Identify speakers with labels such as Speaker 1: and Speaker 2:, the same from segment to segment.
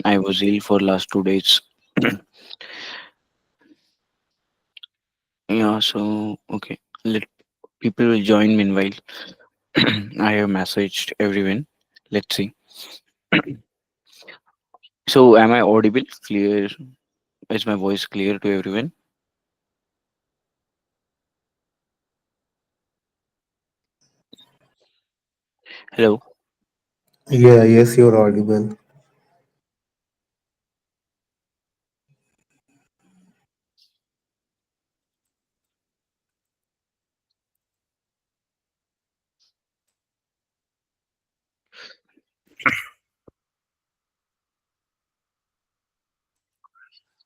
Speaker 1: I was ill for last 2 days. Yeah, so okay. Let people will join meanwhile. I have messaged everyone. Let's see. So am I audible? Clear? Is my voice clear to everyone? Hello.
Speaker 2: Yeah, yes, you're audible.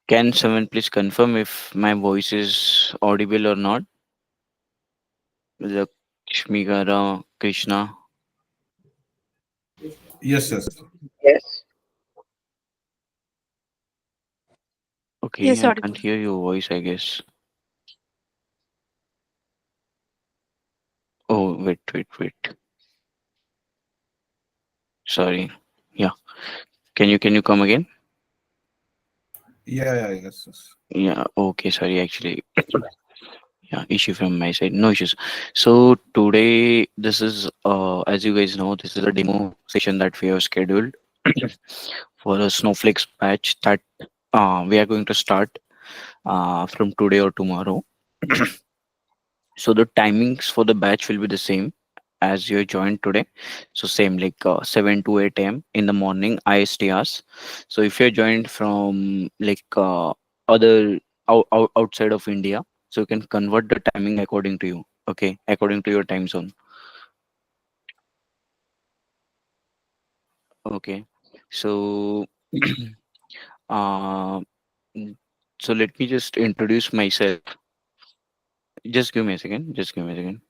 Speaker 1: Can someone please confirm if my voice is audible or not? Lakshmi Gara, Krishna.
Speaker 3: Yes, yes.
Speaker 4: Yes.
Speaker 1: Okay,
Speaker 5: Yes,
Speaker 1: I can't
Speaker 5: audible.
Speaker 1: hear your voice, I guess. Oh, wait, wait, wait. Sorry. Yeah. Can you come again?
Speaker 3: Yeah, yeah, yes, yes.
Speaker 1: Yeah, okay, sorry, actually. Yeah, issue from my side. No issues. So today this is as you guys know, this is a demo session that we have scheduled for a Snowflakes patch that we are going to start from today or tomorrow. So the timings for the batch will be the same as you joined today. So same like 7 to 8 a.m. in the morning IST hours. So if you joined from like other outside of India, so you can convert the timing according to you. Okay, according to your time zone. Okay, so uh, mm, so let me just introduce myself. Just give me a second. Just give me a second.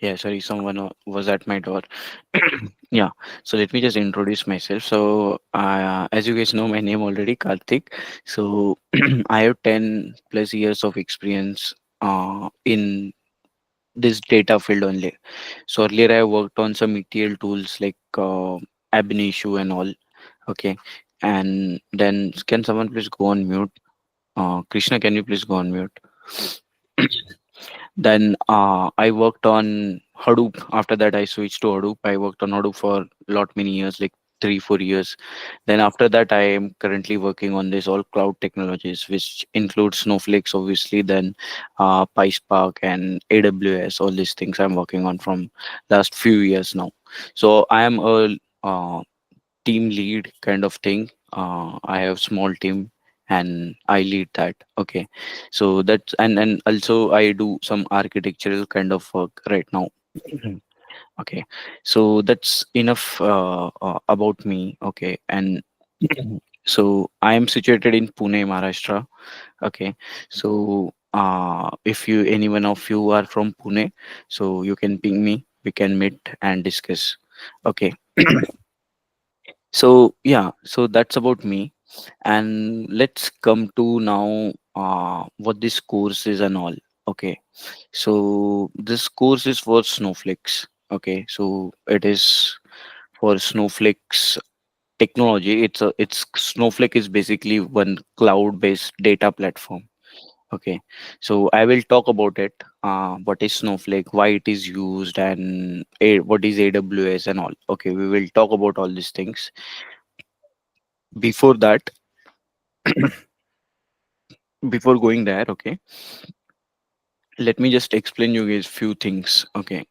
Speaker 1: Yeah, sorry, someone was at my door. Yeah, so let me just introduce myself. So, as you guys know, my name already, Karthik. So, I have 10 plus years of experience in this data field only. So, earlier I worked on some ETL tools like Ab Initio and all. Okay, and then can someone please go on mute? Krishna, can you please go on mute? Then I worked on Hadoop. After that, I switched to Hadoop. I worked on Hadoop for lot many years, like 3 4 years. Then after that, I am currently working on this all cloud technologies, which includes Snowflakes, obviously. Then PySpark and AWS. All these things I'm working on from last few years now. So I am a team lead kind of thing. I have small team and I lead that. Okay, so that's and also I do some architectural kind of work right now. Okay, so that's enough about me. Okay, and so I am situated in Pune, Maharashtra. Okay, so if you any one of you are from Pune, so you can ping me. We can meet and discuss. Okay. So yeah, so that's about me. And let's come to now what this course is and all. Okay, so this course is for Snowflakes. Okay, so it is for Snowflakes technology. It's Snowflake is basically one cloud based data platform. Okay, so I will talk about it. What is Snowflake, why it is used, and what is AWS and all. Okay, we will talk about all these things. Before that, before going there, okay, let me just explain you guys few things. Okay,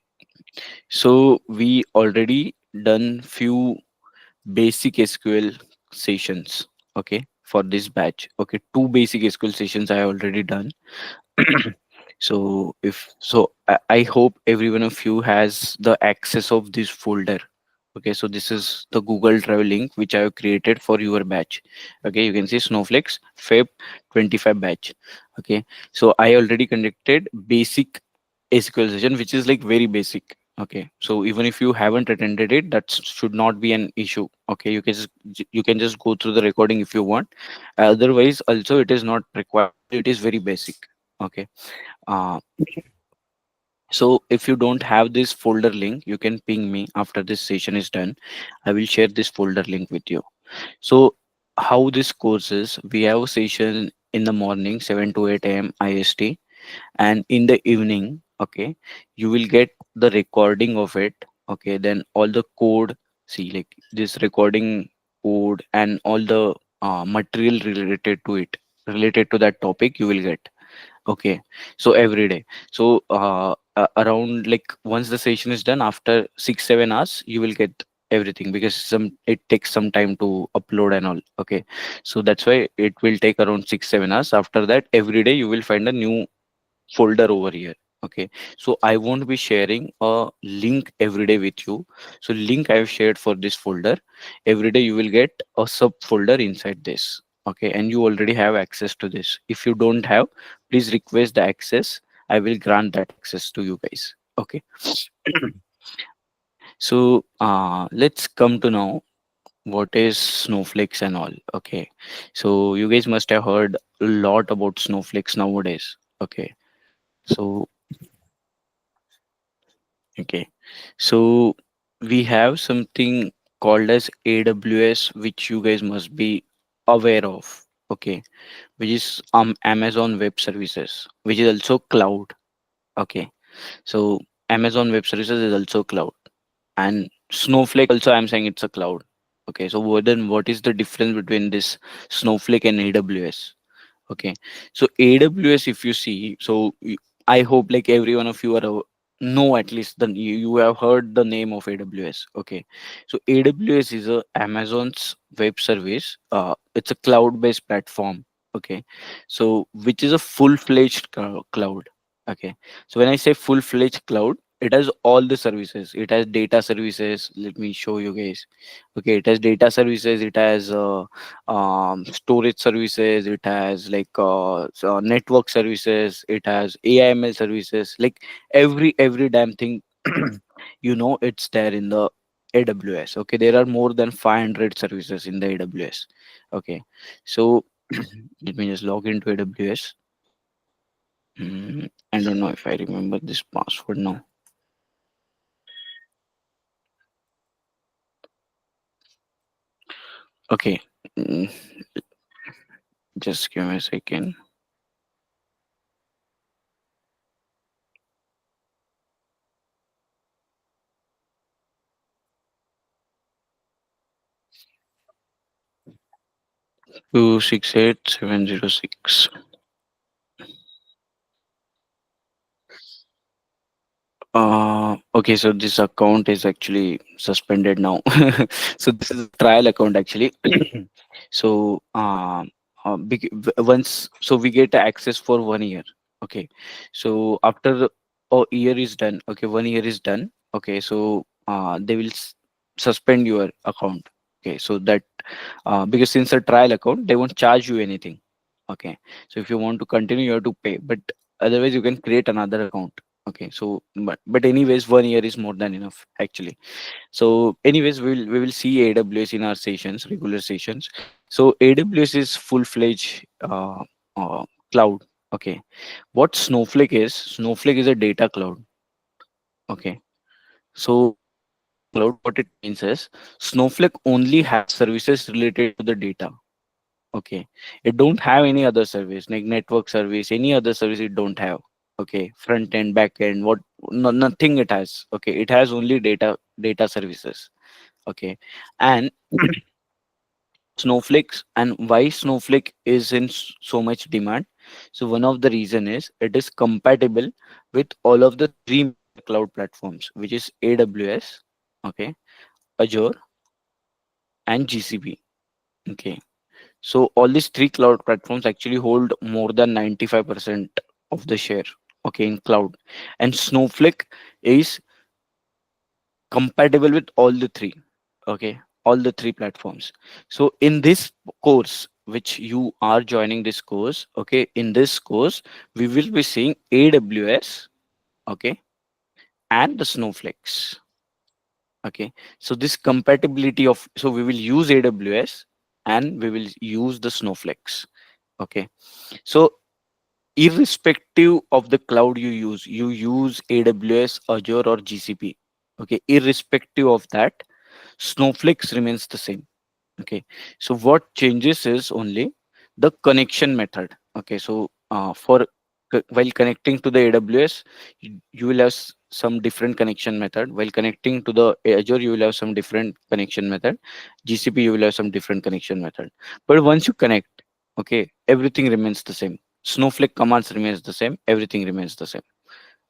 Speaker 1: so we already done few basic SQL sessions. Okay, for this batch. Okay, two basic SQL sessions I already done. So if so, I hope every one of you has the access of this folder. Okay, so this is the Google Drive link which I have created for your batch. Okay, you can see Snowflakes Feb 25 batch. Okay, so I already conducted basic SQL session, which is like very basic. Okay, so even if you haven't attended it, that should not be an issue. Okay, you can just go through the recording if you want. Otherwise, also it is not required. It is very basic. Okay. Uh, so if you don't have this folder link, you can ping me after this session is done. I will share this folder link with you. So how this course is, we have a session in the morning 7 to 8 a.m. IST, and in the evening, okay, you will get the recording of it. Okay, then all the code, see, like this recording code and all the material related to that topic you will get. Okay, so every day. So around, like, once the session is done, after 6 7 hours, you will get everything, because it takes some time to upload and all. Okay, so that's why it will take around 6 7 hours. After that, every day you will find a new folder over here. Okay, so I won't be sharing a link every day with you. So link I have shared for this folder. Every day you will get a subfolder inside this. Okay, and you already have access to this. If you don't have, please request the access. I will grant that access to you guys. Okay. So let's come to know what is snowflakes and all. Okay, so you guys must have heard a lot about snowflakes nowadays. Okay, so okay. So we have something called as AWS, which you guys must be aware of. Okay, which is Amazon Web Services, which is also cloud. Okay, so Amazon Web Services is also cloud, and Snowflake also, I'm saying it's a cloud. Okay, so then what is the difference between this Snowflake and AWS? Okay, so AWS, if you see, so I hope like every one of you are know at least you have heard the name of AWS. Okay, so AWS is a Amazon's web service. It's a cloud-based platform. Okay, so which is a full-fledged cloud. Okay, so when I say full-fledged cloud, it has all the services. It has data services. Let me show you guys. Okay, it has data services. It has storage services. It has like network services. It has AIML services. Like every damn thing, it's there in the AWS. Okay, there are more than 500 services in the AWS. Okay, so let me just log into AWS. I don't know if I remember this password now. Okay, mm, just give me a second. 268 706. Okay, so this account is actually suspended now. So this is a trial account actually. So once, so we get access for 1 year. Okay, so after a year is done, okay, 1 year is done. Okay, so they will suspend your account. Okay, so that because since a trial account, they won't charge you anything. Okay, so if you want to continue, you have to pay, but otherwise you can create another account. Okay, so but anyways, 1 year is more than enough actually. So anyways, we will see AWS in our sessions, regular sessions. So AWS is full-fledged cloud. Okay, what Snowflake is, Snowflake is a data cloud. Okay, so data cloud, what it means is Snowflake only has services related to the data. Okay, it don't have any other service like network service, any other service it don't have. Okay, front end, back end, what, no, nothing it has. Okay, it has only data services. Okay, and Snowflakes, and why Snowflake is in so much demand. So one of the reason is it is compatible with all of the three major cloud platforms, which is AWS, okay, Azure, and GCP. Okay, so all these three cloud platforms actually hold more than 95% of the share, okay, in cloud. And Snowflake is compatible with all the three, okay, all the three platforms. So in this course, which you are joining this course, okay, in this course, we will be seeing AWS, okay, and the Snowflakes. Okay, so this compatibility of, so we will use AWS and we will use the Snowflakes. Okay, so irrespective of the cloud you use AWS, Azure, or GCP. Okay, irrespective of that, Snowflakes remains the same. Okay, so what changes is only the connection method. Okay, so while connecting to the AWS, you will have some different connection method. While connecting to the Azure, you will have some different connection method. GCP, you will have some different connection method. But once you connect, okay, everything remains the same. Snowflake commands remains the same. Everything remains the same.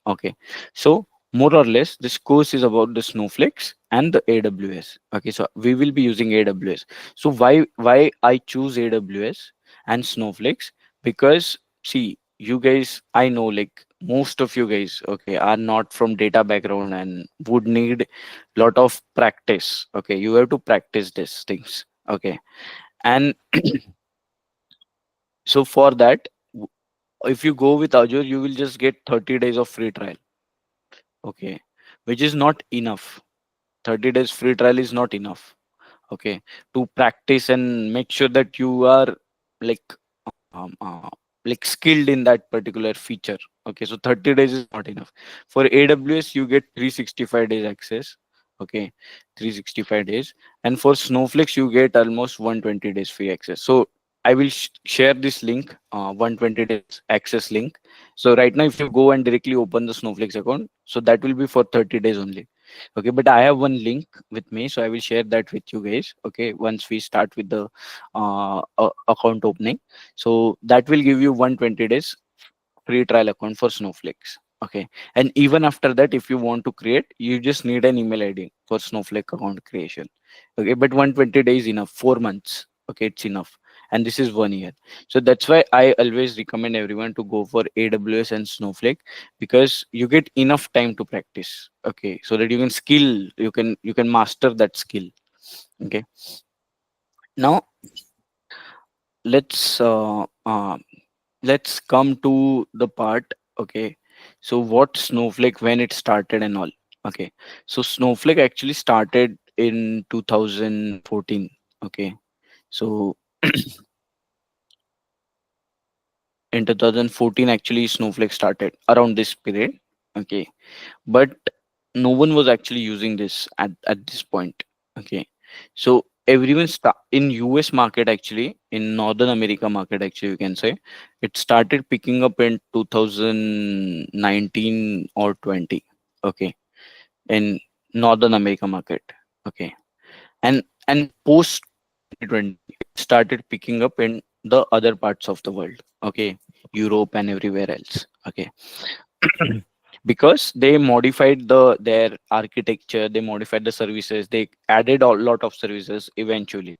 Speaker 1: Okay, so more or less, this course is about the Snowflakes and the AWS. Okay, so we will be using AWS. So why I choose AWS and Snowflakes? Because see, you guys, I know like most of you guys, okay, are not from data background and would need lot of practice. Okay, you have to practice these things. Okay, and so for that, if you go with Azure, you will just get 30 days of free trial. Okay, which is not enough. 30 days free trial is not enough. Okay, to practice and make sure that you are like um, uh, like skilled in that particular feature. Okay, so 30 days is not enough. For AWS you get 365 days access. Okay, 365 days. And for Snowflakes you get almost 120 days free access. So I will share this link, 120 days access link. So right now if you go and directly open the Snowflakes account, so that will be for 30 days only. Okay, but I have one link with me, so I will share that with you guys. Okay, once we start with the account opening, so that will give you 120 days free trial account for Snowflakes. Okay, and even after that, if you want to create, you just need an email ID for Snowflake account creation. Okay, but 120 days enough, 4 months. Okay, it's enough, and this is 1 year. So that's why I always recommend everyone to go for AWS and Snowflake, because you get enough time to practice. Okay, so that you can you can master that skill. Okay, now let's uh, uh, let's come to the part. Okay, so what Snowflake, when it started and all. Okay, so Snowflake actually started in 2014. Okay, so in 2014 actually Snowflake started around this period. Okay, but no one was actually using this at this point. Okay, so everyone in US market, actually in Northern America market, actually you can say it started picking up in 2019 or 20. Okay, in Northern America market. Okay, and post 2020 it started picking up in the other parts of the world. Okay, Europe and everywhere else. Okay, because they modified their architecture, they modified the services, they added a lot of services eventually.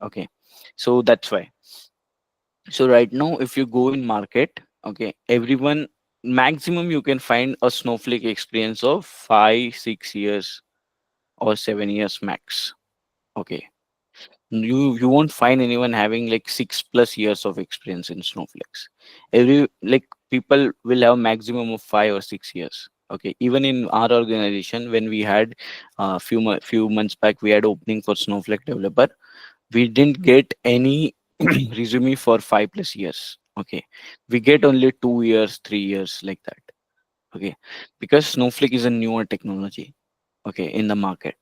Speaker 1: Okay, so that's why. So right now if you go in market, okay, everyone, maximum you can find a Snowflake experience of 5 6 years or 7 years max. Okay, you won't find anyone having like 6+ years of experience in Snowflakes. Every like people will have maximum of 5 or 6 years. Okay, even in our organization, when we had few months back, we had opening for Snowflake developer, we didn't get any resume for 5+ years. Okay, we get only 2 years, 3 years, like that. Okay, because Snowflake is a newer technology. Okay, in the market.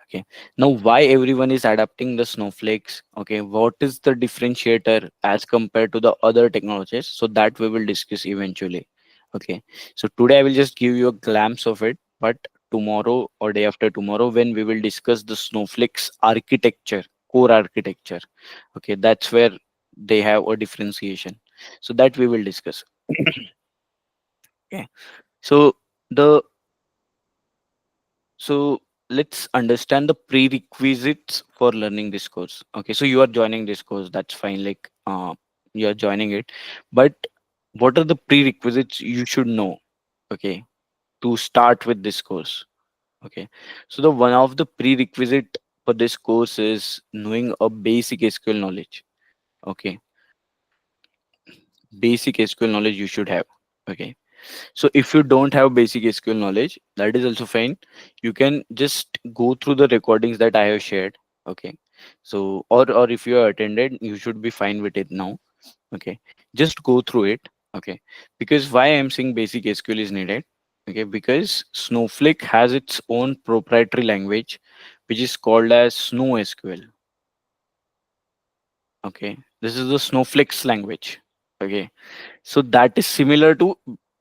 Speaker 1: Okay, now why everyone is adapting the Snowflakes? Okay, what is the differentiator as compared to the other technologies? So that we will discuss eventually. Okay, so today I will just give you a glimpse of it, but tomorrow or day after tomorrow, when we will discuss the Snowflake's architecture, core architecture. Okay, that's where they have a differentiation. So that we will discuss. Okay, so the so let's understand the prerequisites for learning this course. Okay, so you are joining this course, that's fine. Like you are joining it, but what are the prerequisites you should know? Okay, to start with this course. Okay, so the one of the prerequisite for this course is knowing a basic SQL knowledge. Okay, basic SQL knowledge you should have. Okay, So if you don't have basic SQL knowledge, that is also fine. You can just go through the recordings that I have shared. Okay. So or if you are attended, you should be fine with it now. Okay. Just go through it. Okay. Because why I'm saying basic SQL is needed. Okay, because Snowflake has its own proprietary language, which is called as SnowSQL. Okay, this is the Snowflake's language. Okay, so that is similar to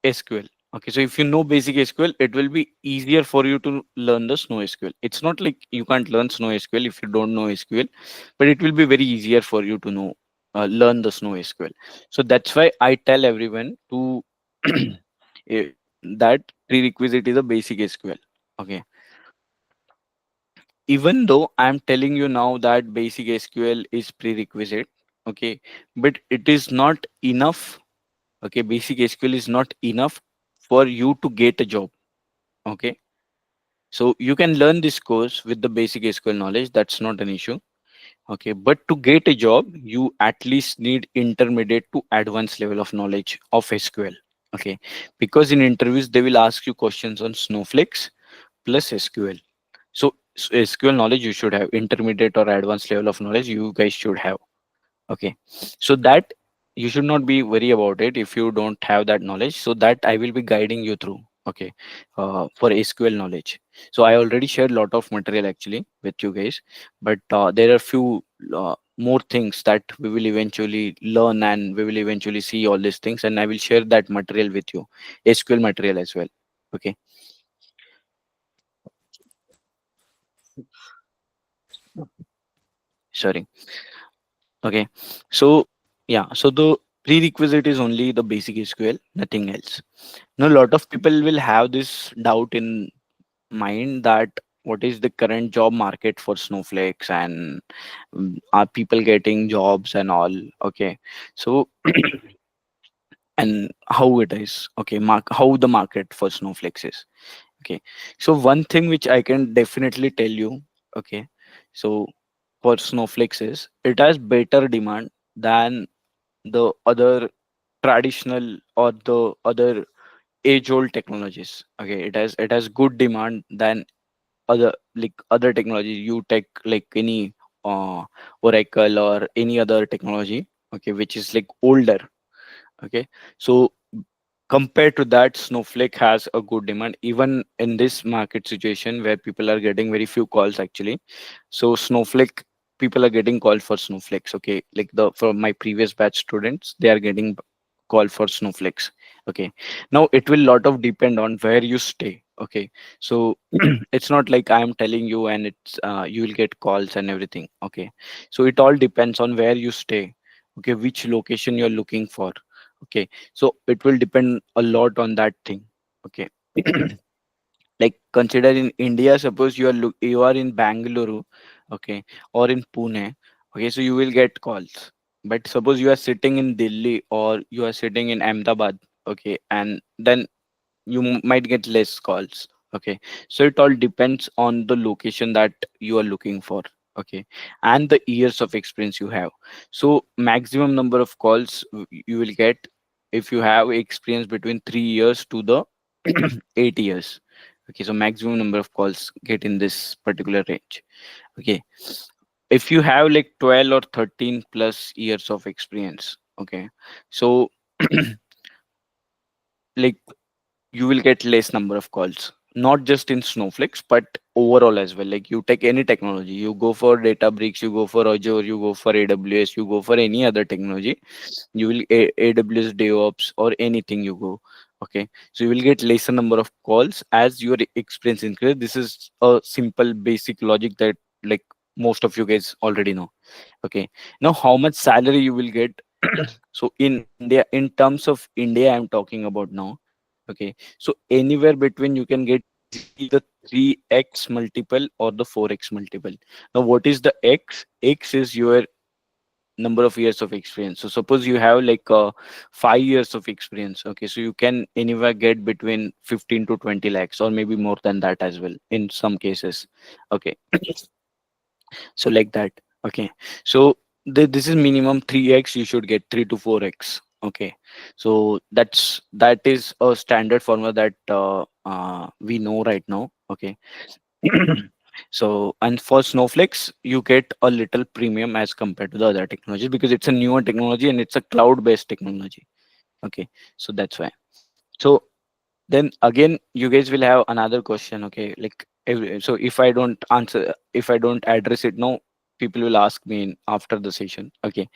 Speaker 1: SQL. Okay, so if you know basic SQL, it will be easier for you to learn the SnowSQL. It's not like you can't learn SnowSQL if you don't know SQL, but it will be very easier for you to know learn the SnowSQL. So that's why I tell everyone to that prerequisite is a basic SQL. Okay, even though I'm telling you now that basic SQL is prerequisite, okay, but it is not enough. Okay, basic SQL is not enough for you to get a job. Okay, so you can learn this course with the basic SQL knowledge, that's not an issue. Okay, but to get a job, you at least need intermediate to advanced level of knowledge of SQL. Okay, because in interviews they will ask you questions on snowflakes plus SQL. So SQL knowledge you should have, intermediate or advanced level of knowledge you guys should have. Okay, so that you should not be worry about it if you don't have that knowledge. So that I will be guiding you through. Okay, for SQL knowledge. So I already shared a lot of material actually with you guys, but there are few more things that we will eventually learn, and we will eventually see all these things, and I will share that material with you, SQL material as well. Okay, sorry. Okay, so yeah, so the prerequisite is only the basic SQL, nothing else. Now, a lot of people will have this doubt in mind that what is the current job market for snowflakes, and are people getting jobs and all. Okay, so and how it is. Okay, how the market for snowflakes is. Okay, so one thing which I can definitely tell you. Okay, so for snowflakes is it has better demand than the other traditional or the other age old technologies. Okay, it has good demand than other, like other technologies you take, like any Oracle or any other technology. Okay, which is like older. Okay, so compared to that, Snowflake has a good demand even in this market situation where people are getting very few calls actually. So Snowflake, people are getting called for snowflakes. Okay, like the for my previous batch students, they are getting call for snowflakes. Okay, now it will lot of depend on where you stay. Okay, so it's not like I am telling you and it's you will get calls and everything. Okay, so it all depends on where you stay. Okay, which location you're looking for. Okay, so it will depend a lot on that thing. Okay, like consider in India, suppose you are in Bangalore. Okay, or in Pune. Okay, so you will get calls. But suppose you are sitting in Delhi or you are sitting in Ahmedabad. Okay, and then you might get less calls. Okay, so it all depends on the location that you are looking for. Okay, and the years of experience you have. So maximum number of calls you will get if you have experience between 3 years to the 8 years. Okay, so maximum number of calls get in this particular range. Okay, if you have like 12 or 13 plus years of experience. Okay, so like you will get less number of calls, not just in snowflakes but overall as well. Like you take any technology, you go for Databricks, you go for Azure, you go for AWS, you go for any other technology, you will AWS DevOps or anything you go. Okay, so you will get lesser number of calls as your experience increase. This is a simple basic logic that like most of you guys already know. Okay, now how much salary you will get. So in India, in terms of India I'm talking about now. Okay, so anywhere between you can get easily the 3x multiple or the 4x multiple. Now what is the x is your number of years of experience. So suppose you have like 5 years of experience. Okay, so you can anywhere get between 15 to 20 lakhs or maybe more than that as well in some cases. Okay, so like that. Okay, so this is minimum 3x, you should get 3 to 4x. Okay, so that is a standard formula that we know right now. Okay. So, and for snowflakes you get a little premium as compared to the other technologies because it's a newer technology and it's a cloud based technology. Okay, so that's why. So then again you guys will have another question. Okay, like so if I don't answer, if I don't address it now, people will ask me after the session. Okay,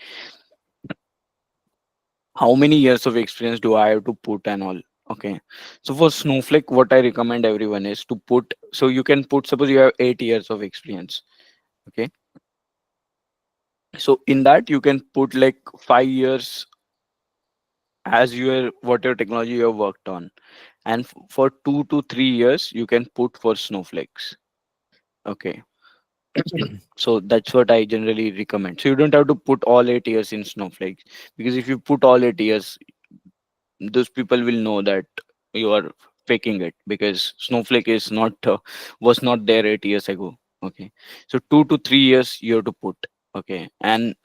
Speaker 1: how many years of experience do I have to put and all. Okay, so for snowflake what I recommend everyone is to put, so you can put, suppose you have 8 years of experience. Okay, so in that you can put like 5 years as your whatever technology you have worked on, and for 2 to 3 years you can put for snowflakes. Okay. So that's what I generally recommend. So you don't have to put all 8 years in snowflakes, because if you put all 8 years, those people will know that you are faking it, because snowflake is not was not there 8 years ago. Okay, so 2 to 3 years you have to put. Okay, and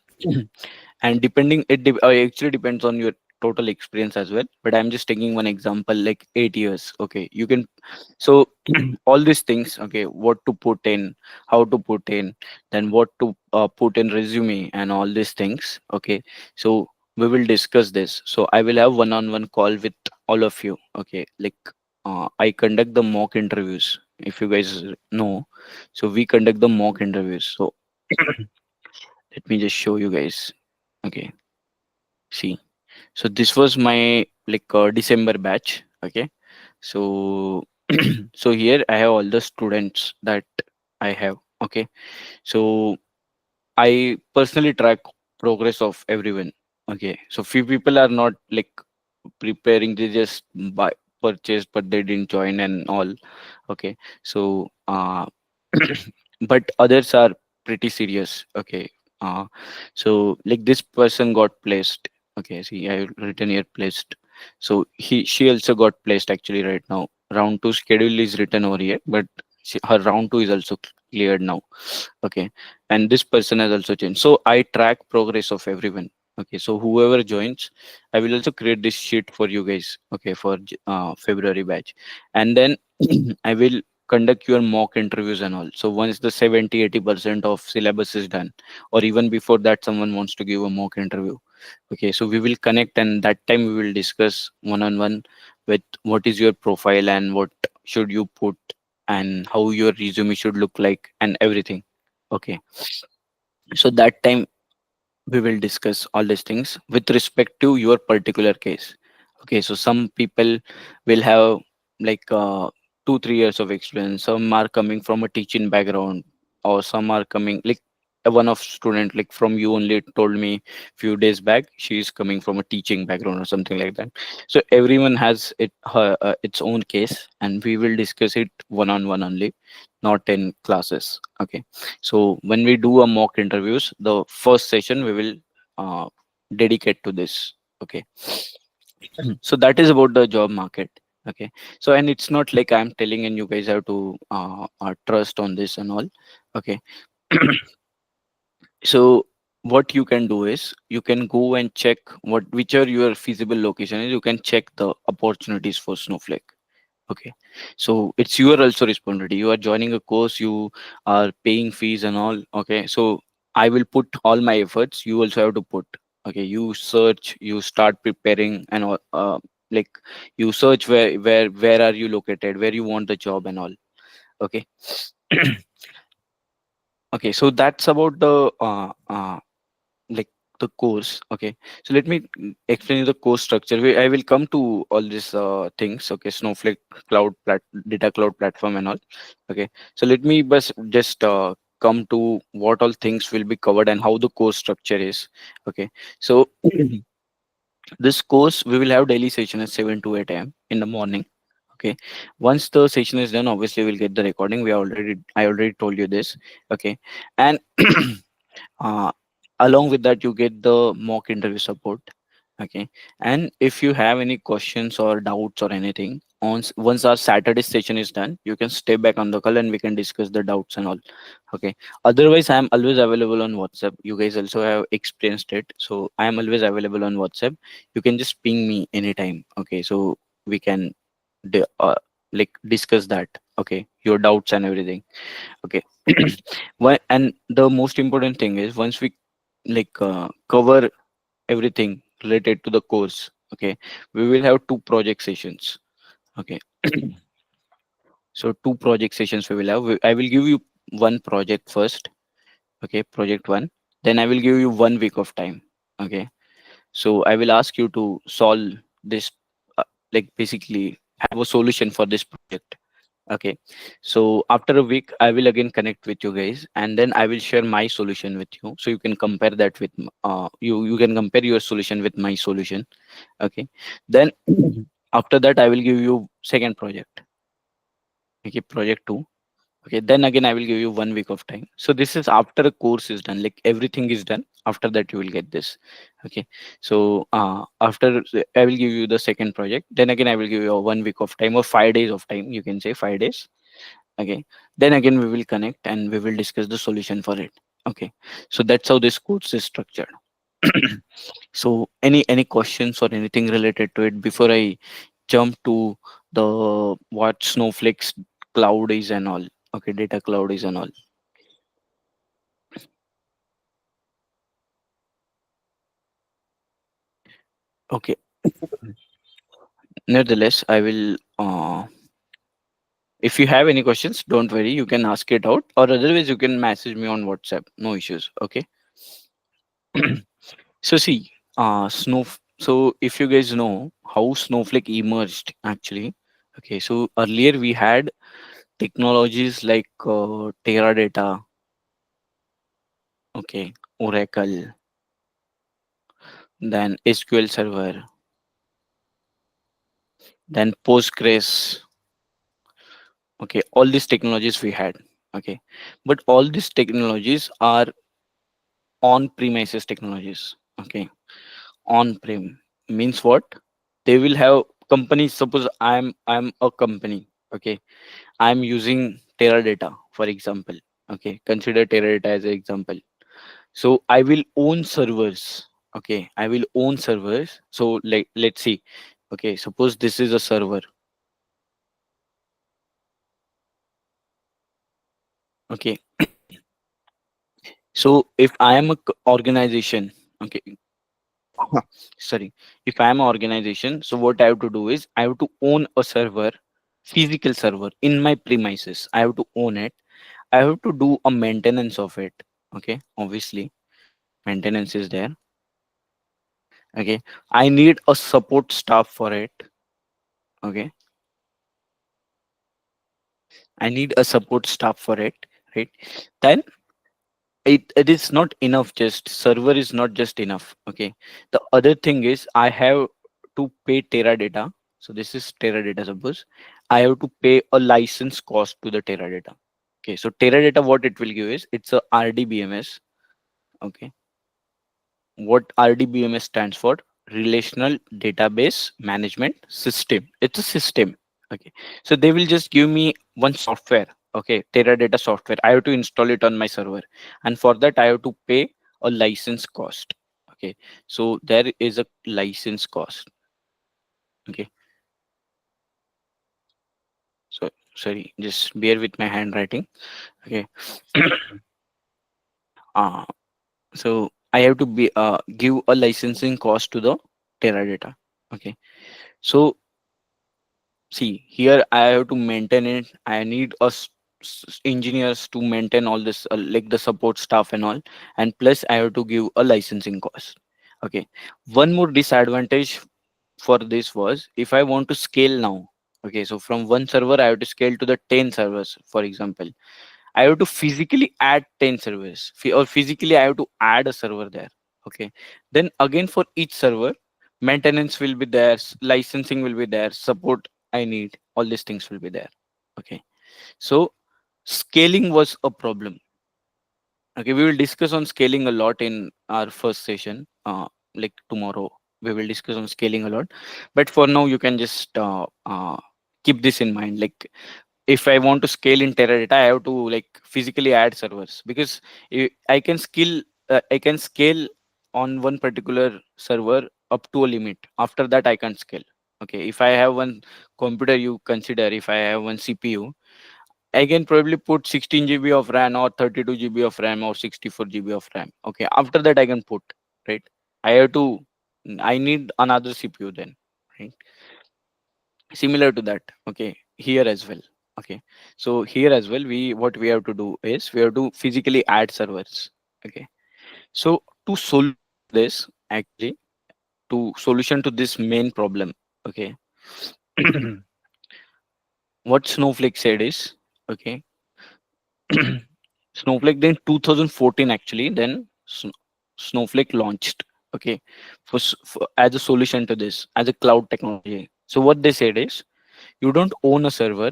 Speaker 1: and depending actually depends on your total experience as well, but I'm just taking one example like 8 years. Okay, you can, so all these things, okay, what to put in, how to put in, then what to put in resume and all these things. Okay, so we will discuss this. So I will have one-on-one call with all of you. Okay, like I conduct the mock interviews, if you guys know. So we conduct the mock interviews. So let me just show you guys. Okay, see, so this was my like December batch. Okay, so so here I have all the students that I have. Okay, so I personally track progress of everyone. Okay, so few people are not like preparing, they just buy purchase but they didn't join and all. Okay, so but others are pretty serious. Okay, uh so like this person got placed. Okay, see, I written here placed. So she also got placed actually right now. Round 2 schedule is written over here, but her round 2 is also cleared now. Okay, and this person has also changed, so I track progress of everyone. Okay, so whoever joins, I will also create this sheet for you guys. Okay, for February batch, and then I will conduct your mock interviews and all. So once the 70-80% of syllabus is done, or even before that someone wants to give a mock interview, okay, so we will connect, and that time we will discuss one on one with what is your profile and what should you put and how your resume should look like and everything. Okay, so that time we will discuss all these things with respect to your particular case. Okay, so some people will have like 2 3 years of experience, some are coming from a teaching background, or some are coming like one of student like from you only told me few days back she is coming from a teaching background or something like that. So everyone has its own case, and we will discuss it one on one only, not in classes. Okay, so when we do a mock interviews, the first session we will uh, dedicate to this. Okay, so that is about the job market. Okay, so and it's not like I'm telling and you guys have to trust on this and all. Okay, so what you can do is you can go and check what whichever your feasible location is, you can check the opportunities for snowflake. Okay, so it's your also responsibility, you are joining a course, you are paying fees and all. Okay, so I will put all my efforts, you also have to put. Okay, you search, you start preparing and all, like you search where are you located, where you want the job and all. Okay. Okay, so that's about the like the course. Okay, so let me explain you the course structure. I will come to all these things. Okay, snowflake data cloud platform and all. Okay, so let me just come to what all things will be covered and how the course structure is. Okay, so this course we will have daily session at 7 to 8 a.m. in the morning. Okay, once the session is done, obviously we'll get the recording. I already told you this. Okay, and uh, along with that you get the mock interview support. Okay, and if you have any questions or doubts or anything, once our Saturday session is done, you can stay back on the call and we can discuss the doubts and all. Okay. Otherwise, I am always available on WhatsApp. You guys also have experienced it, so I am always available on WhatsApp. You can just ping me anytime. Okay, so we can di- uh, discuss that. Okay, your doubts and everything. Okay. And the most important thing is, once we cover everything related to the course, okay, we will have two project sessions. Okay. So two project sessions we will have. I will give you one project first. Okay, project one. Then I will give you 1 week of time. Okay. So I will ask you to solve this, basically have a solution for this project. Okay. So after a week, I will again connect with you guys, and then I will share my solution with you. So you can compare that with you can compare your solution with my solution. Okay. Then after that, I will give you second project. Okay, project two. Okay, then again I will give you 1 week of time. So this is after a course is done, like everything is done. After that you will get this. Okay. So after I will give you the second project. Then again I will give you a 1 week of time or 5 days of time. You can say 5 days. Okay. Then again we will connect and we will discuss the solution for it. Okay. So that's how this course is structured. So any questions or anything related to it before I jump to the what Snowflake's cloud is and all. Okay, data cloud is and all. Okay. Nevertheless, I will. If you have any questions, don't worry. You can ask it out, or otherwise you can message me on WhatsApp. No issues. Okay. So see, Snow. So if you guys know how Snowflake emerged, actually, okay. So earlier we had technologies like Teradata, okay, Oracle, then SQL Server, then Postgres. Okay, all these technologies we had. Okay, but all these technologies are on premises technologies. Okay, on prem means what? They will have companies. Suppose I'm a company. Okay, I'm using Teradata for example. Okay, consider Teradata as an example. So I will own servers. Okay, I will own servers. So like let's see. Okay, suppose this is a server. Okay, so if I am a organization. Okay, sorry, if I am an organization, so what I have to do is I have to own a server, physical server in my premises. I have to own it. I have to do a maintenance of it. Okay, obviously maintenance is there. Okay, I need a support staff for it. Okay, I need a support staff for it. Right. Then it is not enough, just server is not just enough. Okay, the other thing is I have to pay Teradata. So this is Teradata. Suppose I have to pay a license cost to the Teradata. Okay, so Teradata, what it will give is it's a RDBMS. Okay, what RDBMS stands for? Relational Database Management System. It's a system. Okay, so they will just give me one software. Okay, Teradata software. I have to install it on my server, and for that I have to pay a license cost. Okay, so there is a license cost. Okay, so sorry, just bear with my handwriting. Okay, uh, so I have to be give a licensing cost to the Teradata. Okay, so see here I have to maintain it. I need engineers to maintain all this, like the support staff and all, and plus I have to give a licensing cost. Okay, one more disadvantage for this was if I want to scale now. Okay, so from one server I have to scale to the 10 servers, for example. I have to physically add 10 servers, or physically I have to add a server there. Okay. Then again for each server, maintenance will be there, licensing will be there, support I need, all these things will be there. Okay. So scaling was a problem. Okay. We will discuss on scaling a lot in our first session. Like tomorrow, we will discuss on scaling a lot. But for now, you can just keep this in mind. Like if I want to scale in Teradata, I have to like physically add servers, because I can scale on one particular server up to a limit. After that, I can't scale. Okay, if I have one computer, you consider if I have one CPU, I can probably put 16 GB of RAM or 32 GB of RAM or 64 GB of RAM. Okay, after that I can put, right. I have to. I need another CPU then, right? Similar to that, okay, here as well. Okay, so here as well, what we have to do is we have to physically add servers. Okay, so to solution to this, actually, to solution to this main problem, okay, what Snowflake said is, okay, Snowflake then 2014 actually, then Snowflake launched, okay, as a solution to this, as a cloud technology. So what they said is, you don't own a server.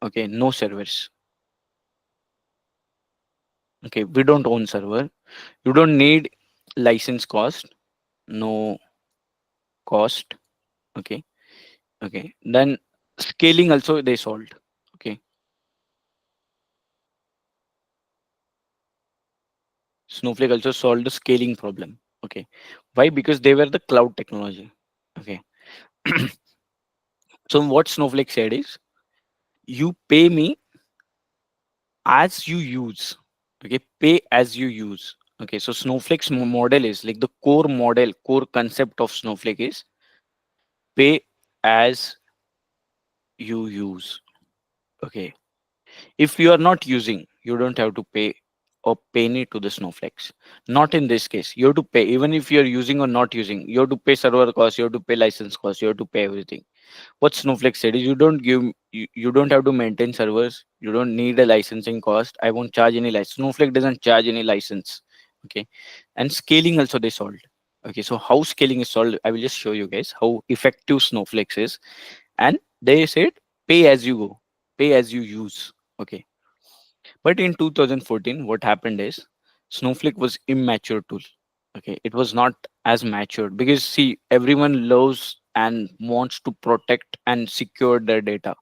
Speaker 1: Okay, no servers. Okay, we don't own server. You don't need license cost. No cost. Okay. Okay, then scaling also they solved. Okay, Snowflake also solved the scaling problem. Okay, why? Because they were the cloud technology. Okay, so what Snowflake said is, you pay me as you use. Okay, pay as you use. Okay, so Snowflake's model is like, the core model, core concept of Snowflake is pay as you use. Okay, if you are not using, you don't have to pay a penny to the Snowflakes. Not in this case, you have to pay. Even if you're using or not using, you have to pay server cost, you have to pay license cost, you have to pay everything. What Snowflake said is, you don't have to maintain servers, you don't need a licensing cost. I won't charge any license. Snowflake doesn't charge any license. Okay, and scaling also they solved. Okay, so how scaling is solved, I will just show you guys how effective Snowflakes is. And they said, pay as you go, pay as you use. Okay, but in 2014, what happened is, Snowflake was immature tool. Okay, it was not as matured, because see, everyone loves and wants to protect and secure their data.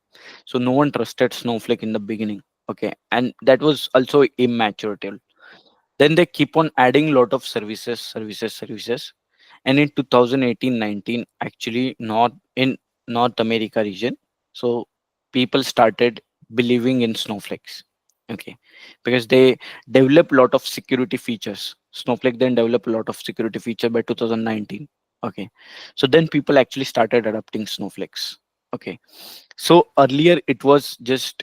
Speaker 1: So no one trusted Snowflake in the beginning. Okay, and that was also immature tool. Then they keep on adding lot of services, and in 2018-19, actually, not in North America region, so people started believing in Snowflakes. Okay, because they developed a lot of security features. Snowflake then developed a lot of security feature by 2019. Okay, so then people actually started adopting Snowflakes. Okay, so earlier it was just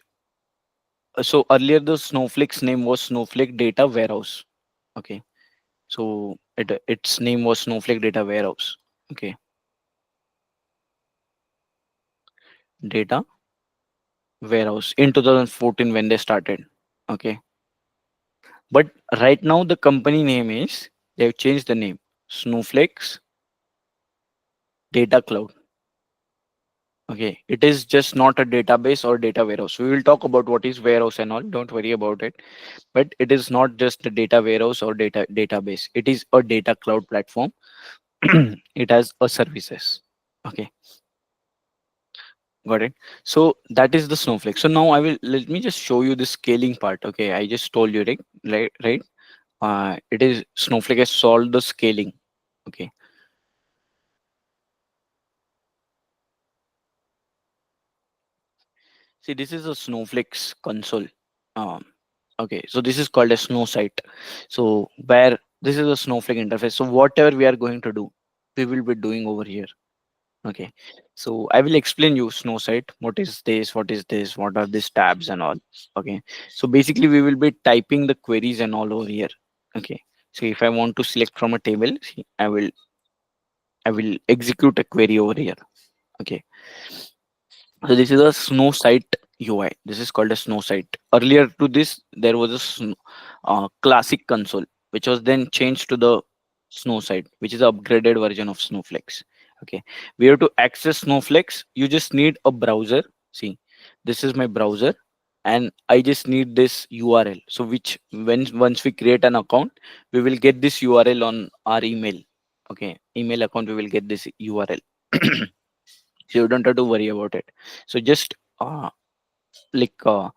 Speaker 1: so earlier the Snowflake's name was Snowflake Data Warehouse. Okay, so its name was Snowflake Data Warehouse. Okay, data warehouse in 2014 when they started. Okay, but right now the company name is, they've changed the name, Snowflake's Data Cloud. Okay, it is just not a database or data warehouse. We will talk about what is warehouse and all. Don't worry about it. But it is not just a data warehouse or database. It is a data cloud platform. It has a services. Okay, got it. So that is the Snowflake. So now I will, let me just show you the scaling part. Okay, I just told you, right? Right. It is Snowflake has solved the scaling. Okay. See, this is a Snowflake's console. Um, okay, so this is called a snow site. So where this is a Snowflake interface. So whatever we are going to do, we will be doing over here. Okay, so I will explain you snow site. What is this? What is this? What are these tabs and all? Okay, so basically we will be typing the queries and all over here. Okay, so if I want to select from a table, see, I will execute a query over here. Okay, so this is a snow site UI. This is called a snow site. Earlier to this, there was a classic console, which was then changed to the snow site, which is an upgraded version of Snowflakes. Okay, we have to access Snowflakes. You just need a browser. See, this is my browser, and I just need this URL. So which when once we create an account, we will get this URL on our email. Okay, email account, we will get this URL. So you don't have to worry about it. So just uh, like go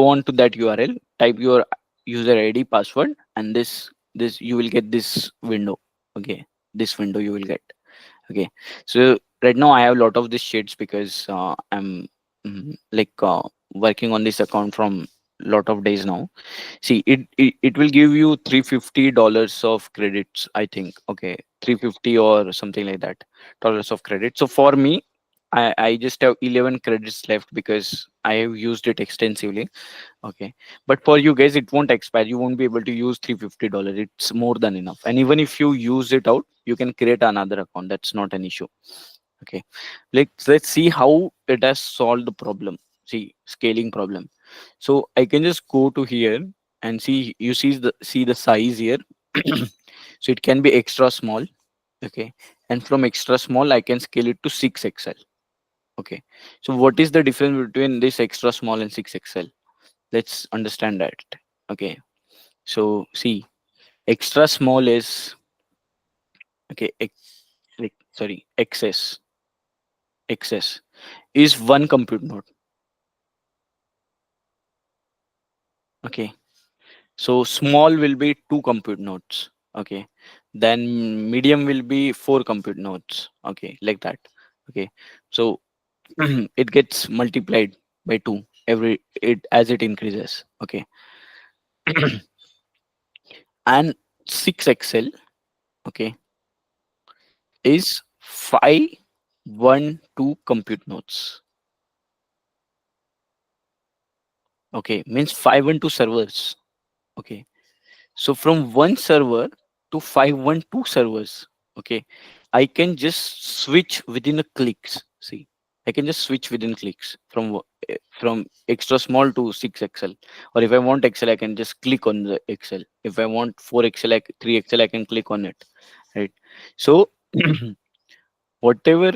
Speaker 1: on to that URL, type your user ID, password, and this you will get this window. Okay, this window you will get. Okay, so right now I have a lot of these sheets because I'm working on this account from lot of days now. See, it will give you $350 of credits, I think. Okay, 350 or something like that dollars of credit. So for me, I just have 11 credits left because I have used it extensively. Okay, but for you guys, it won't expire. You won't be able to use $350. It's more than enough. And even if you use it out, you can create another account. That's not an issue. Okay, let's see how it has solved the problem. See, scaling problem. So I can just go to here and see. You see the size here. So it can be extra small. Okay, and from extra small, I can scale it to 6XL. Okay, so what is the difference between this extra small and 6XL? Let's understand that. Okay, so see, extra small is okay. Sorry, excess is one compute node. Okay, so small will be two compute nodes. Okay, then medium will be four compute nodes. Okay, like that. Okay, so it gets multiplied by two every it as it increases. Okay, and 6XL. Okay, is 512 compute nodes. Okay, means 512 servers. Okay, so from one server to 512 servers. Okay, I can just switch within a clicks. See, I can just switch within clicks from extra small to 6XL. Or if I want XL, I can just click on the XL. If I want 4XL, 3XL, I can click on it. Right. So whatever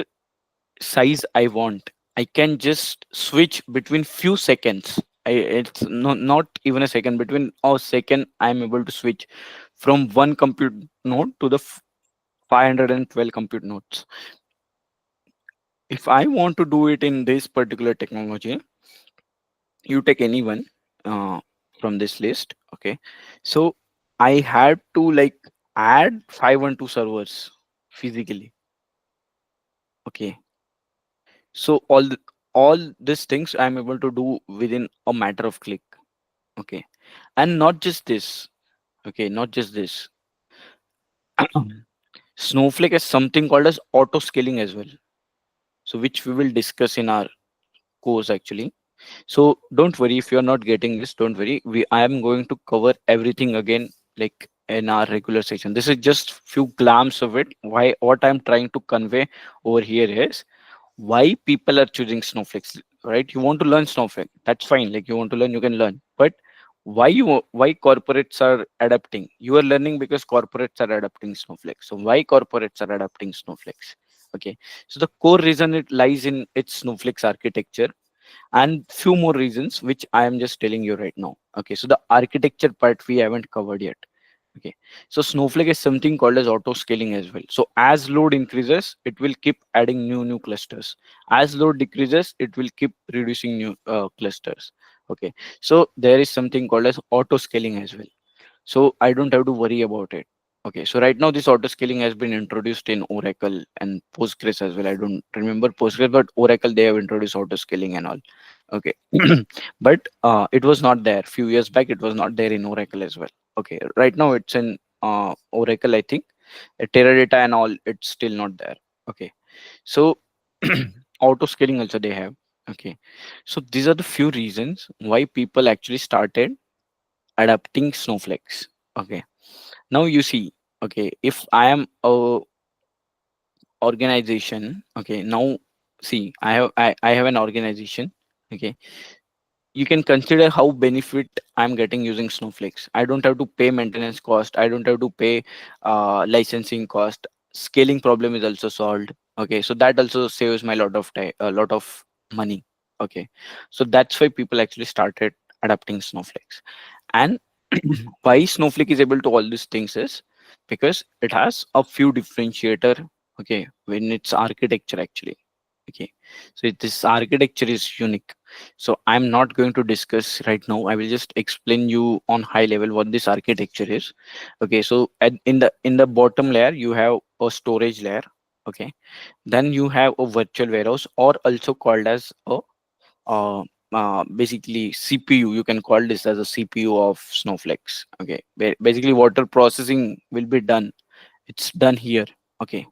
Speaker 1: size I want, I can just switch between few seconds. It's not even a second. Between a second, I'm able to switch from one compute node to the 512 compute nodes. If I want to do it in this particular technology, you take anyone uh, from this list. Okay, so I had to like add 512 servers physically. Okay, so all these things I'm able to do within a matter of click. Okay, and not just this. Okay, not just this. Snowflake has something called as auto scaling as well, so which we will discuss in our course actually. So don't worry if you're not getting this, don't worry. I am going to cover everything again like in our regular session. This is just few glimpses of it. Why what I'm trying to convey over here is why people are choosing Snowflakes, right? You want to learn Snowflake, that's fine. Like you want to learn, you can learn. But why corporates are adapting? You are learning because corporates are adapting Snowflake. So why corporates are adapting Snowflakes? Okay, so the core reason it lies in its Snowflake's architecture and few more reasons which I am just telling you right now. Okay, so the architecture part we haven't covered yet. Okay, so Snowflake is something called as auto scaling as well. So as load increases, it will keep adding new clusters. As load decreases, it will keep reducing new clusters. Okay, so there is something called as auto scaling as well, so I don't have to worry about it. Okay, so right now this auto scaling has been introduced in Oracle and Postgres as well. I don't remember Postgres, but Oracle they have introduced auto scaling and all. Okay, but it was not there few years back. It was not there in Oracle as well. Okay, right now it's in Oracle. I think Teradata and all. It's still not there. Okay, so auto scaling also they have. Okay, so these are the few reasons why people actually started adapting Snowflakes. Okay, now you see. Okay, if I am a organization. Okay, now see, I have an organization. Okay, you can consider how benefit I'm getting using Snowflakes. I don't have to pay maintenance cost. I don't have to pay licensing cost. Scaling problem is also solved. Okay, so that also saves my lot of time, a lot of money. Okay, so that's why people actually started adapting Snowflakes. And why Snowflake is able to all these things is because it has a few differentiator. Okay, when it's architecture actually. Okay, so this architecture is unique. So I'm not going to discuss right now. I will just explain you on high level what this architecture is. Okay, so in the bottom layer you have a storage layer. Okay, then you have a virtual warehouse, or also called as a uh, basically CPU. You can call this as a CPU of Snowflakes. Okay, basically water processing will be done, it's done here. Okay,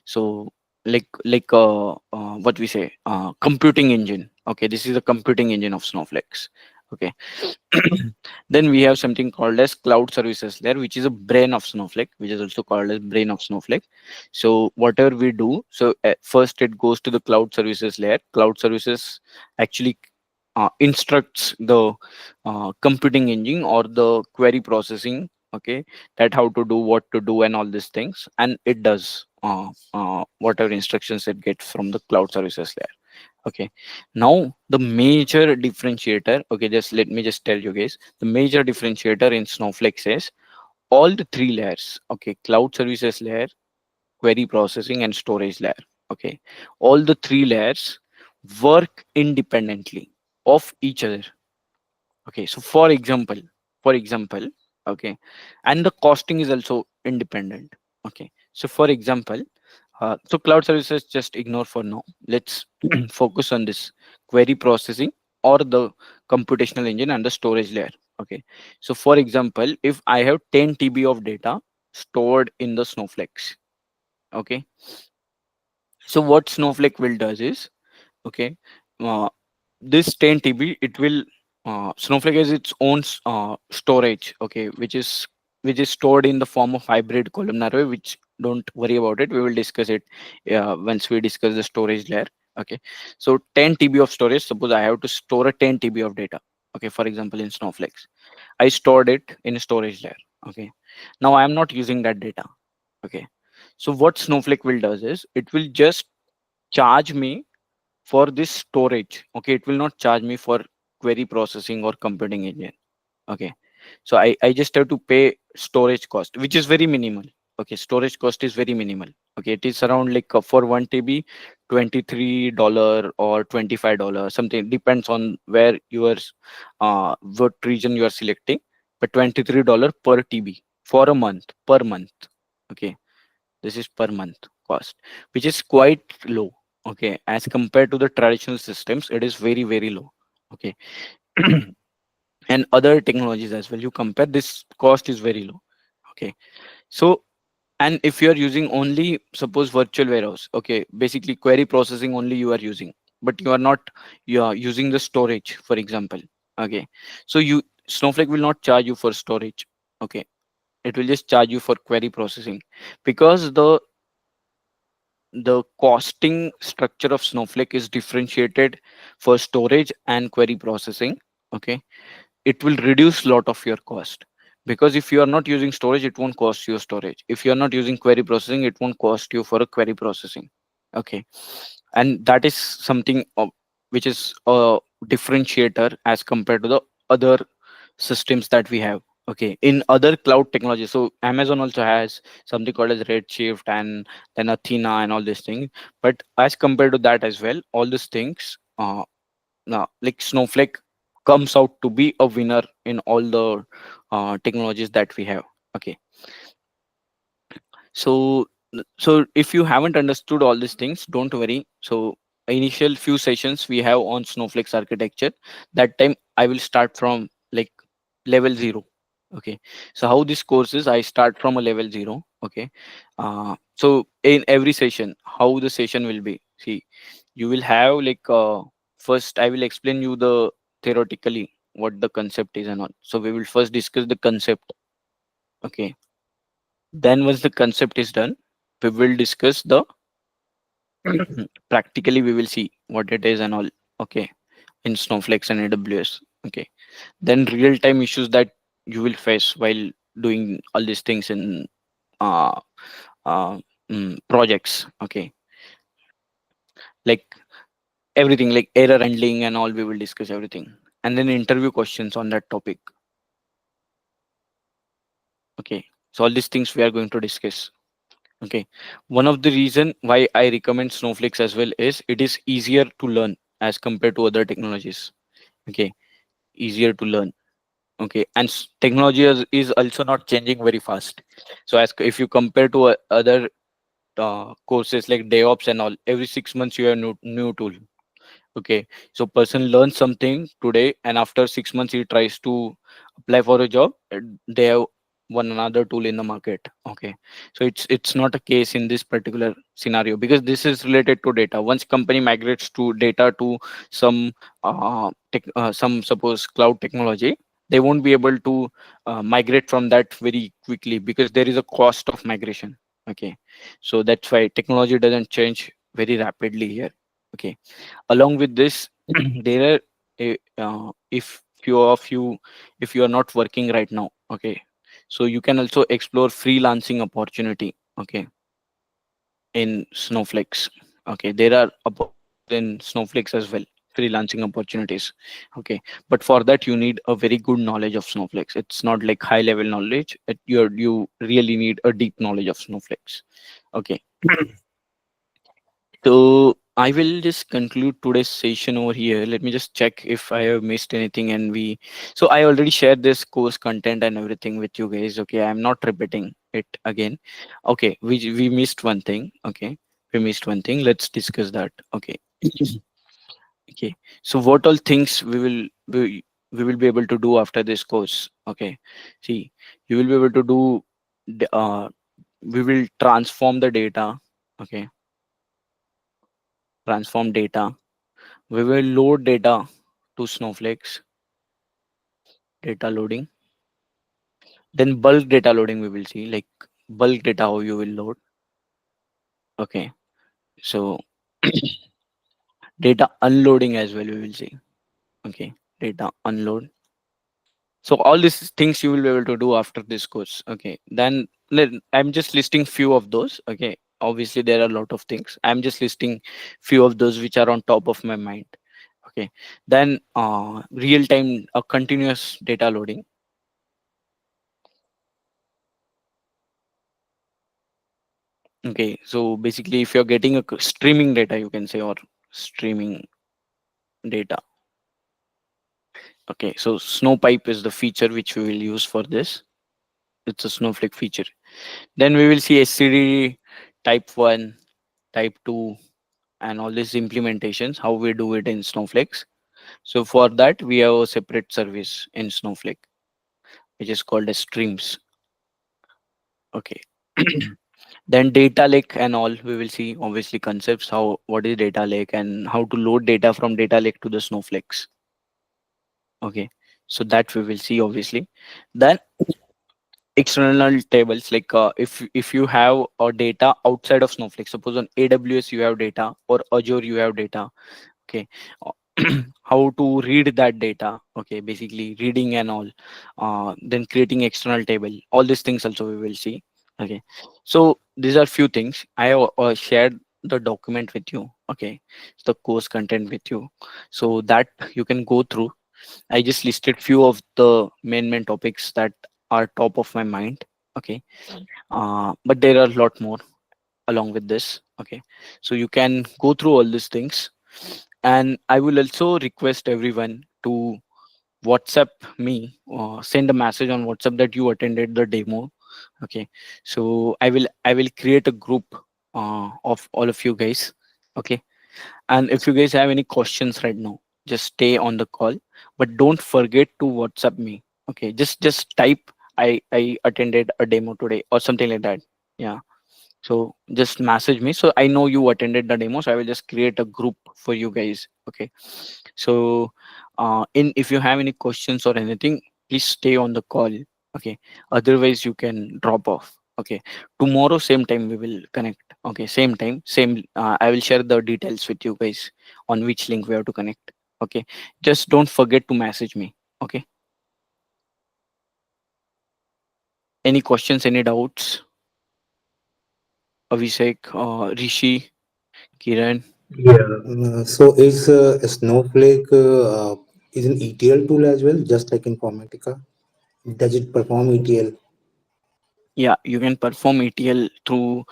Speaker 1: so what we say, computing engine. Okay, this is the computing engine of Snowflakes. Okay. Then we have something called as cloud services layer, which is a brain of Snowflake, which is also called as brain of Snowflake. So whatever we do, so first it goes to the cloud services layer. Cloud services actually instructs the computing engine or the query processing. Okay, that how to do, what to do, and all these things, and it does whatever instructions it gets from the cloud services layer. Okay, now the major differentiator, okay, just let me just tell you guys, the major differentiator in Snowflake says all the three layers. Okay, cloud services layer, query processing, and storage layer. Okay, all the three layers work independently of each other. Okay, so for example, okay, and the costing is also independent. Okay, so for example, so cloud services just ignore for now. Let's focus on this query processing or the computational engine and the storage layer. Okay, so for example, if I have 10 TB of data stored in the Snowflakes. Okay, so what Snowflake will does is, okay, uh, this 10 TB, it will Snowflake has its own storage. Okay, which is stored in the form of hybrid columnar array, which don't worry about it, we will discuss it once we discuss the storage layer. Okay, so 10 TB of storage, suppose I have to store a 10 TB of data. Okay, for example, in Snowflakes I stored it in a storage layer. Okay, now I am not using that data. Okay, so what Snowflake will does is it will just charge me for this storage. Okay, it will not charge me for query processing or computing engine. Okay, so I just have to pay storage cost, which is very minimal. Okay, storage cost is very minimal. Okay, it is around like for 1 TB, $23 or $25, something depends on where what region you are selecting, but $23 per TB for a month, per month. Okay, this is per month cost, which is quite low. Okay, as compared to the traditional systems, it is very very low. Okay, and other technologies as well, you compare, this cost is very low. Okay, so, and if you are using only, suppose, virtual warehouse, okay, basically query processing only you are using, but you are using the storage, for example. Okay, so you Snowflake will not charge you for storage. Okay, it will just charge you for query processing, because the costing structure of Snowflake is differentiated for storage and query processing. Okay, it will reduce lot of your cost, because if you are not using storage, it won't cost you storage. If you are not using query processing, it won't cost you for a query processing. Okay, and that is something which is a differentiator as compared to the other systems that we have. Okay, in other cloud technologies, so Amazon also has something called as Redshift, and then Athena and all these things. But as compared to that as well, all these things, now like Snowflake comes out to be a winner in all the technologies that we have. Okay, so if you haven't understood all these things, don't worry. So initial few sessions we have on Snowflake's architecture, that time I will start from like level 0. Okay, so how this course is, I start from a level 0. Okay, so in every session, how the session will be, see, you will have like first I will explain you the theoretically what the concept is and all. So we will first discuss the concept. Okay, then once the concept is done, we will discuss the practically, we will see what it is and all. Okay, in Snowflakes and AWS. Okay, then real time issues that you will face while doing all these things in uh, uh projects. Okay, like everything, like error handling and all, we will discuss everything, and then interview questions on that topic. Okay, so all these things we are going to discuss. Okay, one of the reason why I recommend Snowflakes as well is it is easier to learn as compared to other technologies. Okay, easier to learn. Okay, and technology is also not changing very fast. So as if you compare to other courses like DevOps and all, every 6 months you have new tool. Okay, so person learns something today, and after 6 months he tries to apply for a job. They have one another tool in the market. Okay, so it's not a case in this particular scenario because this is related to data. Once company migrates to data to some some suppose cloud technology, they won't be able to migrate from that very quickly because there is a cost of migration. Okay, so that's why technology doesn't change very rapidly here. Okay, along with this there are if few of you, if you are not working right now, okay, so you can also explore freelancing opportunity. Okay, in Snowflakes. Okay, there are opportunities in Snowflakes as well, freelancing opportunities. Okay, but for that you need a very good knowledge of Snowflakes. It's not like high level knowledge. You really need a deep knowledge of Snowflakes. Okay, so I will just conclude today's session over here. Let me just check if I have missed anything. So I already shared this course content and everything with you guys. Okay, I'm not repeating it again. Okay, we missed one thing. Okay, we missed one thing. Let's discuss that. Okay, okay. So what all things we will be able to do after this course? Okay, see, you will be able to do. We will transform the data. Okay, transform data. We will load data to Snowflakes, data loading. Then bulk data loading we will see, like bulk data how you will load. Okay. So data unloading as well we will see. Okay. Data unload. So all these things you will be able to do after this course. Okay. Then I'm just listing few of those. Okay. Obviously there are a lot of things. I'm just listing few of those which are on top of my mind. Okay. Then real time continuous data loading. Okay, so basically, if you're getting a streaming data, you can say, or streaming data. Okay, so Snowpipe is the feature which we will use for this. It's a Snowflake feature. Then we will see SCD type 1, type 2, and all these implementations, how we do it in Snowflakes. So for that, we have a separate service in Snowflake, which is called as streams. Okay. Then data lake and all we will see obviously concepts, how what is data lake and how to load data from data lake to the Snowflakes. Okay, so that we will see obviously. Then external tables, like if you have a data outside of Snowflake, suppose on AWS you have data or Azure you have data. Okay, how to read that data. Okay, basically reading and all. Then creating external table, all these things also we will see. Okay, so these are few things I have shared the document with you. Okay, the course content with you, so that you can go through. I just listed few of the main topics that are top of my mind. Okay, but there are a lot more along with this. Okay, so you can go through all these things, and I will also request everyone to WhatsApp me, send a message on WhatsApp that you attended the demo. Okay, so I will create a group of all of you guys. Okay, and if you guys have any questions right now, just stay on the call, but don't forget to WhatsApp me. Okay, just type I attended a demo today or something like that. Yeah, so just message me so I know you attended the demo. So I will just create a group for you guys. Okay, so in if you have any questions or anything, please stay on the call. Okay, otherwise you can drop off. Okay, tomorrow same time we will connect. Okay, same time, same. I will share the details with you guys on which link we have to connect. Okay, just don't forget to message me. Okay, any questions, any doubts? Abhishek, Rishi, Kiran.
Speaker 2: Yeah. So is Snowflake is an ETL tool as well, just like Informatica? Does it perform ETL?
Speaker 1: Yeah, you can perform ETL through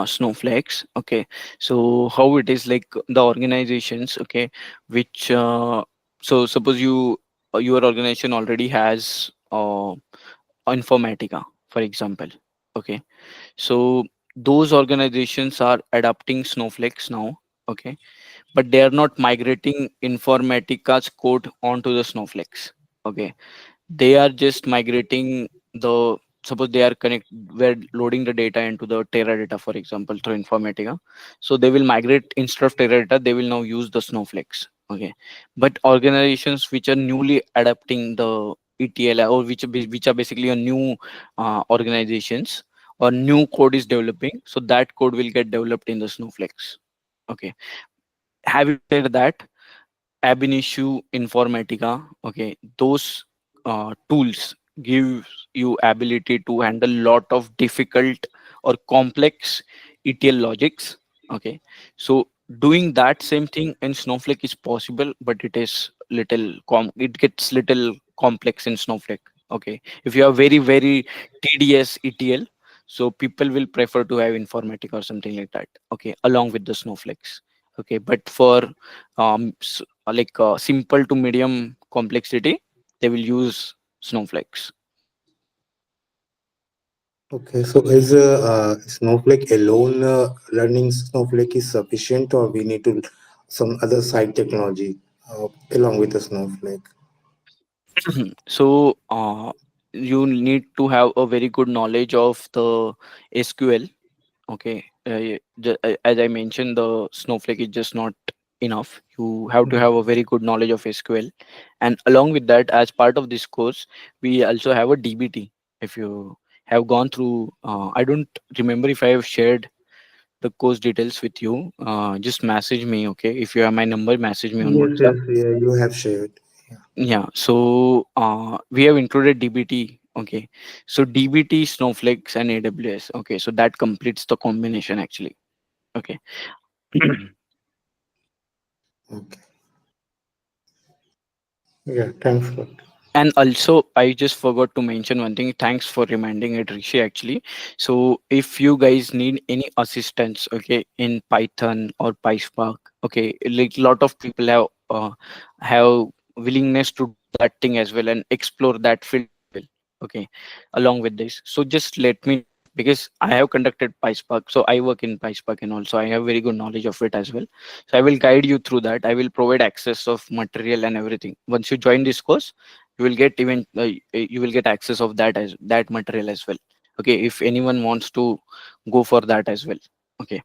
Speaker 1: Snowflakes. Okay, so how it is like the organizations, okay, which so suppose your organization already has Informatica, for example. Okay, so those organizations are adopting Snowflakes now. Okay, but they are not migrating Informatica's code onto the Snowflakes. Okay, they are just migrating the, suppose they are connect, we're loading the data into the Teradata, for example, through Informatica. So they will migrate, instead of Teradata they will now use the Snowflakes. Okay, but organizations which are newly adapting the ETL, or which are basically a new organizations, or new code is developing, so that code will get developed in the Snowflakes. Okay, having said that, ab initio informatica, okay, those tools give you ability to handle lot of difficult or complex ETL logics. Okay, so doing that same thing in Snowflake is possible, but it is it gets little complex in Snowflake. Okay, if you have very tedious ETL, so people will prefer to have informatica or something like that, okay, along with the Snowflakes. Okay, but for simple to medium complexity, they will use Snowflakes.
Speaker 2: Okay, so is Snowflake alone learning Snowflake is sufficient, or we need to some other side technology along with the Snowflake?
Speaker 1: So you need to have a very good knowledge of the SQL. Okay, as I mentioned, the Snowflake is just not enough. You have to have a very good knowledge of SQL, and along with that, as part of this course, we also have a DBT. If you have gone through, I don't remember if I have shared the course details with you. Just message me, okay? If you have my number, message me on
Speaker 2: Yes,
Speaker 1: WhatsApp.
Speaker 2: yes, yeah, you have shared. Yeah.
Speaker 1: Yeah, so we have included DBT. Okay, so DBT, Snowflakes, and AWS. Okay, so that completes the combination actually. Okay.
Speaker 2: Okay. Yeah, thanks for.
Speaker 1: And also, I just forgot to mention one thing. Thanks for reminding it, Rishi, actually. So if you guys need any assistance, okay, in Python or PySpark, okay, like lot of people have willingness to do that thing as well and explore that field as well. Okay, along with this. So just let me know, because I have conducted PySpark. So I work in PySpark, and also I have very good knowledge of it as well. So I will guide you through that. I will provide access of material and everything. Once you join this course, you will get you will get access of that material as well. Okay, if anyone wants to go for that as well. Okay.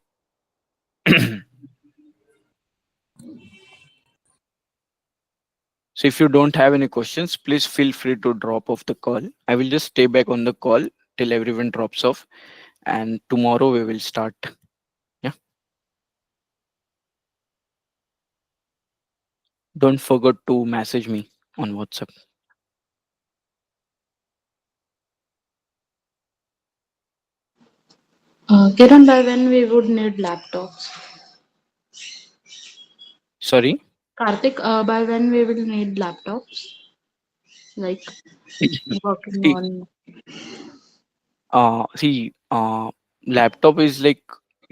Speaker 1: So if you don't have any questions, please feel free to drop off the call. I will just stay back on the call till everyone drops off, and tomorrow we will start. Yeah, don't forget to message me on WhatsApp.
Speaker 3: Kiran, by when we would need laptops?
Speaker 1: Sorry.
Speaker 3: Karthik, by when we will need laptops? Like working
Speaker 1: see
Speaker 3: on.
Speaker 1: see laptop is like,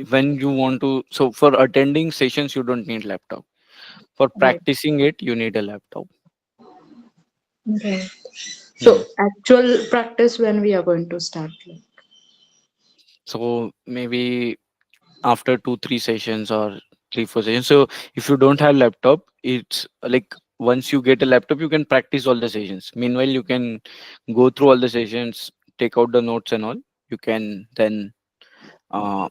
Speaker 1: when you want to, so for attending sessions you don't need laptop. For
Speaker 3: Right.
Speaker 1: practicing it, you need a laptop.
Speaker 3: Okay.
Speaker 1: Hmm.
Speaker 3: So actual practice when we are going to start. Like,
Speaker 1: So maybe after 2 3 sessions or 3 4 sessions. So if you don't have laptop, it's like, once you get a laptop, you can practice all the sessions. Meanwhile, you can go through all the sessions, take out the notes and all. You can then uh,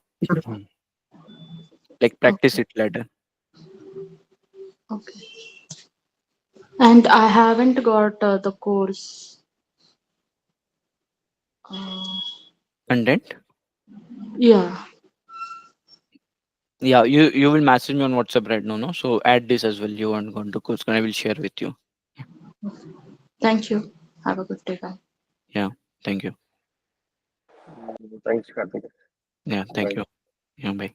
Speaker 1: like practice
Speaker 3: okay.
Speaker 1: it later.
Speaker 3: Okay. And I haven't got the course. Uh,
Speaker 1: Content.
Speaker 3: yeah.
Speaker 1: Yeah, you will message me on WhatsApp right now, no? So add this as well. You want to go to course, and I will share with you.
Speaker 3: Thank you. Have a good day. Bye.
Speaker 1: Yeah. Thank you.
Speaker 4: Thanks, Karthik.
Speaker 1: Yeah. Thank
Speaker 4: Bye.
Speaker 1: you. Yeah. Bye.